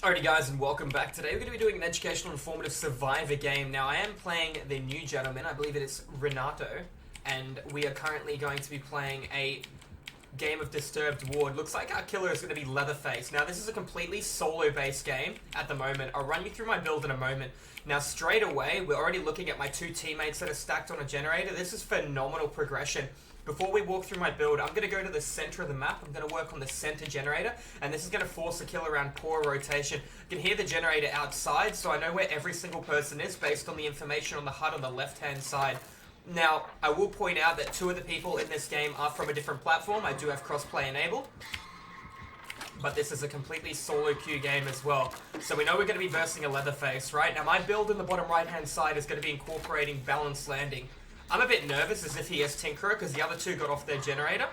Alrighty guys, and welcome back. Today we're going to be doing an educational informative survivor game. Now I am playing the new gentleman, I believe it is Renato, and we are currently going to be playing a game of Disturbed Ward. Looks like our killer is going to be Leatherface. Now this is a completely solo based game at the moment. I'll run you through my build in a moment. Now straight away, we're already looking at my two teammates that are stacked on a generator. This is phenomenal progression. Before we walk through my build, I'm going to go to the center of the map. I'm going to work on the center generator, and this is going to force a kill around poor rotation. You can hear the generator outside, so I know where every single person is based on the information on the HUD on the left-hand side. Now, I will point out that two of the people in this game are from a different platform. I do have crossplay enabled, but this is a completely solo queue game as well. So we know we're going to be versing a Leatherface, right? Now, my build in the bottom right-hand side is going to be incorporating balanced landing. I'm a bit nervous as if he has Tinkerer because the other two got off their generator.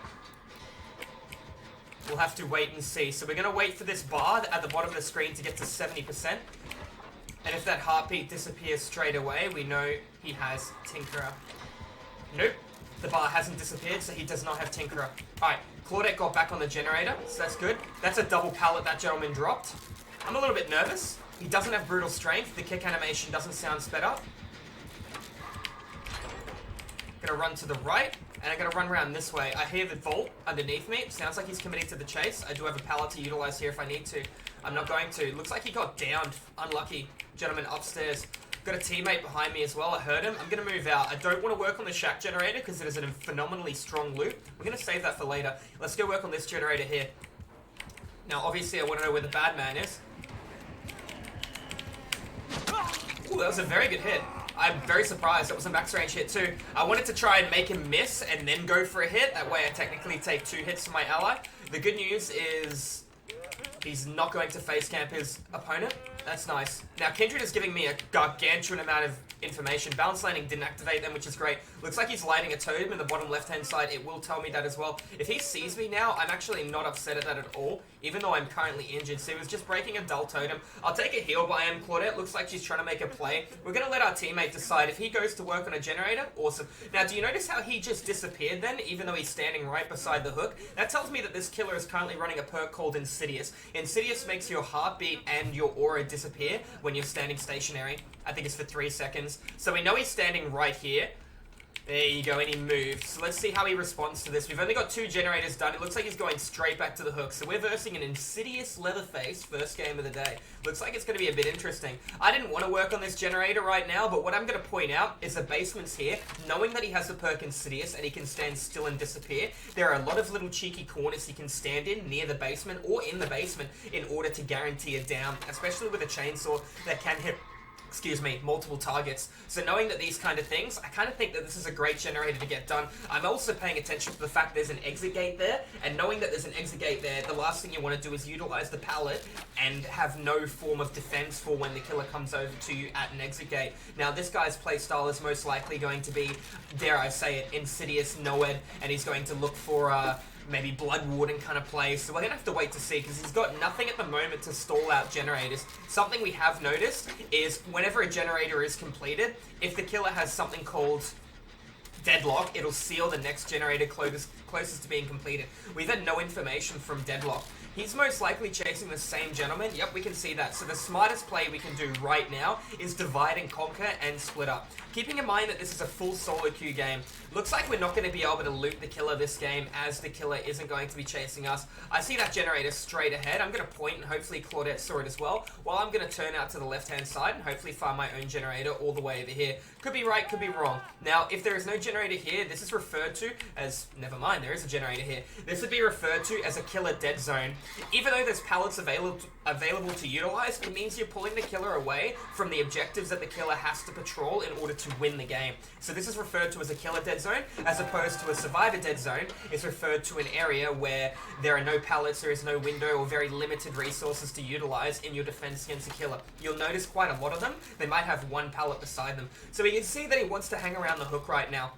We'll have to wait and see. So we're going to wait for this bar at the bottom of the screen to get to 70%. And if that heartbeat disappears straight away, we know he has Tinkerer. Nope. The bar hasn't disappeared, so he does not have Tinkerer. Alright, Claudette got back on the generator, so that's good. That's a double pallet that gentleman dropped. I'm a little bit nervous. He doesn't have Brutal Strength. The kick animation doesn't sound sped up. Gonna run to the right, and I'm gonna run around this way. I hear the vault underneath me. Sounds like he's committing to the chase. I do have a pallet to utilize here if I need to. I'm not going to. Looks like he got downed. Unlucky. Gentleman upstairs. Got a teammate behind me as well. I heard him. I'm gonna move out. I don't want to work on the shack generator because it is a phenomenally strong loop. We're gonna save that for later. Let's go work on this generator here. Now, obviously, I want to know where the bad man is. Ooh, that was a very good hit. I'm very surprised. That was a max range hit too. I wanted to try and make him miss and then go for a hit. That way I technically take two hits to my ally. The good news is he's not going to face camp his opponent. That's nice. Now Kindred is giving me a gargantuan amount of information. Balance landing didn't activate them, which is great. Looks like he's lighting a totem in the bottom left-hand side. It will tell me that as well. If he sees me now, I'm actually not upset at that at all, even though I'm currently injured. So he was just breaking a dull totem. I'll take a heal by him. Claudette looks like she's trying to make a play. We're going to let our teammate decide. If he goes to work on a generator, awesome. Now, do you notice how he just disappeared then, even though he's standing right beside the hook? That tells me that this killer is currently running a perk called Insidious. Insidious makes your heartbeat and your aura disappear when you're standing stationary. I think it's for 3 seconds. So we know he's standing right here. There you go, and he moved. So let's see how he responds to this. We've only got two generators done. It looks like he's going straight back to the hook. So we're versing an Insidious Leatherface, first game of the day. Looks like it's going to be a bit interesting. I didn't want to work on this generator right now, but what I'm going to point out is the basement's here. Knowing that he has the perk Insidious and he can stand still and disappear, there are a lot of little cheeky corners he can stand in near the basement or in the basement in order to guarantee a down, especially with a chainsaw that can hit multiple targets. So knowing that these kind of things, I kind of think that this is a great generator to get done. I'm also paying attention to the fact there's an exit gate there, and knowing that there's an exit gate there, the last thing you want to do is utilize the pallet and have no form of defense for when the killer comes over to you at an exit gate. Now, this guy's playstyle is most likely going to be, dare I say it, Insidious, Noed, and he's going to look for maybe Blood Warden kind of play, so we're going to have to wait to see, because he's got nothing at the moment to stall out generators. Something we have noticed is whenever a generator is completed, if the killer has something called Deadlock, it'll seal the next generator closest to being completed. We've had no information from Deadlock. He's most likely chasing the same gentleman. Yep, we can see that. So the smartest play we can do right now is divide and conquer and split up. Keeping in mind that this is a full solo queue game, looks like we're not going to be able to loot the killer this game as the killer isn't going to be chasing us. I see that generator straight ahead. I'm going to point and hopefully Claudette saw it as well, while I'm going to turn out to the left-hand side and hopefully find my own generator all the way over here. Could be right, could be wrong. Now, if there is no generator here, this is referred to as, never mind, there is a generator here. This would be referred to as a killer dead zone. Even though there's pallets available to utilize, it means you're pulling the killer away from the objectives that the killer has to patrol in order to win the game. So this is referred to as a killer dead zone, as opposed to a survivor dead zone. It's referred to an area where there are no pallets, there is no window, or very limited resources to utilize in your defense against a killer. You'll notice quite a lot of them. They might have one pallet beside them. So we can see that he wants to hang around the hook right now.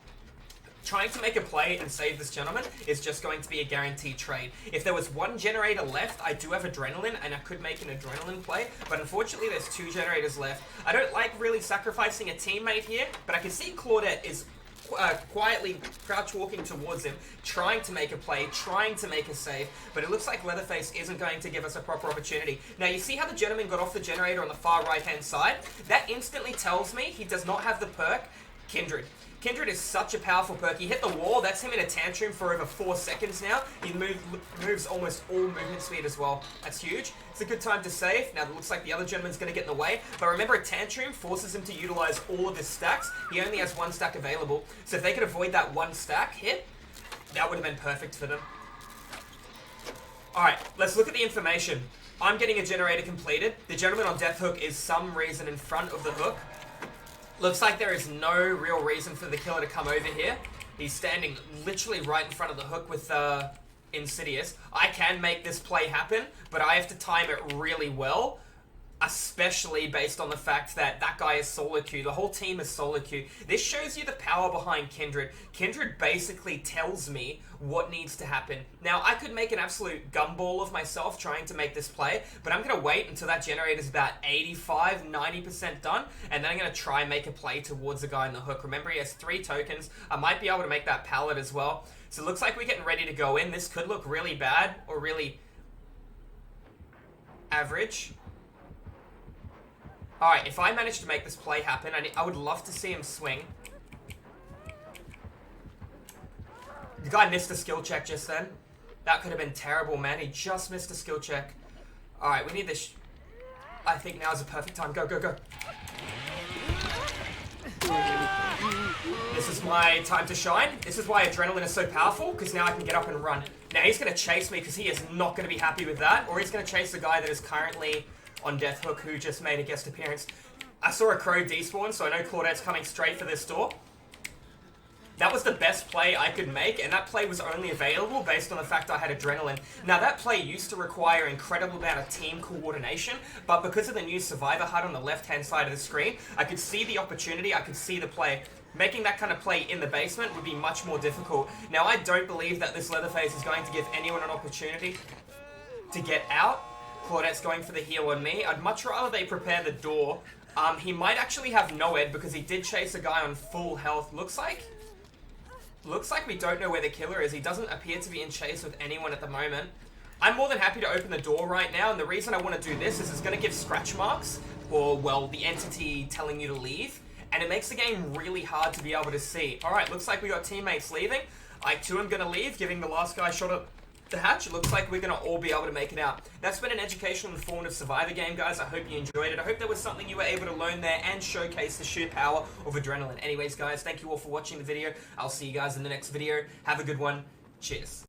Trying to make a play and save this gentleman is just going to be a guaranteed trade. If there was one generator left, I do have adrenaline and I could make an adrenaline play, but unfortunately there's two generators left. I don't like really sacrificing a teammate here, but I can see Claudette is quietly crouch walking towards him, trying to make a play, trying to make a save, but it looks like Leatherface isn't going to give us a proper opportunity. Now, you see how the gentleman got off the generator on the far right-hand side? That instantly tells me he does not have the perk Kindred. Kindred is such a powerful perk. He hit the wall. That's him in a tantrum for over 4 seconds now. He moves almost all movement speed as well. That's huge. It's a good time to save. Now, it looks like the other gentleman's going to get in the way. But remember, a tantrum forces him to utilize all of his stacks. He only has 1 stack available. So if they could avoid that 1 stack hit, that would have been perfect for them. Alright, let's look at the information. I'm getting a generator completed. The gentleman on Death Hook is some reason in front of the hook. Looks like there is no real reason for the killer to come over here. He's standing literally right in front of the hook with Insidious. I can make this play happen, but I have to time it really well, especially based on the fact that that guy is solo queue. The whole team is solo queue. This shows you the power behind Kindred. Kindred basically tells me what needs to happen. Now, I could make an absolute gumball of myself trying to make this play, but I'm going to wait until that generator's about 85, 90% done, and then I'm going to try and make a play towards the guy in the hook. Remember, he has 3 tokens. I might be able to make that pallet as well. So it looks like we're getting ready to go in. This could look really bad or really average. Alright, if I manage to make this play happen, I would love to see him swing. The guy missed a skill check just then. That could have been terrible, man. He just missed a skill check. Alright, we need this. I think now is the perfect time. Go, go, go. This is my time to shine. This is why adrenaline is so powerful, because now I can get up and run. Now he's going to chase me because he is not going to be happy with that, or he's going to chase the guy that is currently on Death Hook who just made a guest appearance. I saw a crow despawn, so I know Claudette's coming straight for this door. That was the best play I could make, and that play was only available based on the fact I had adrenaline. Now, that play used to require an incredible amount of team coordination, but because of the new Survivor HUD on the left-hand side of the screen, I could see the opportunity, I could see the play. Making that kind of play in the basement would be much more difficult. Now, I don't believe that this Leatherface is going to give anyone an opportunity to get out. Claudette's going for the heal on me. I'd much rather they prepare the door. He might actually have no ed because he did chase a guy on full health. Looks like we don't know where the killer is. He doesn't appear to be in chase with anyone at the moment. I'm more than happy to open the door right now, and the reason I want to do this is it's going to give scratch marks, or, well, the entity telling you to leave, and it makes the game really hard to be able to see. Alright, looks like we got teammates leaving. I too am going to leave, giving the last guy a shot at the hatch. It looks like we're going to all be able to make it out. That's been an educational and informative Survivor game, guys. I hope you enjoyed it. I hope there was something you were able to learn there and showcase the sheer power of adrenaline. Anyways, guys, thank you all for watching the video. I'll see you guys in the next video. Have a good one. Cheers.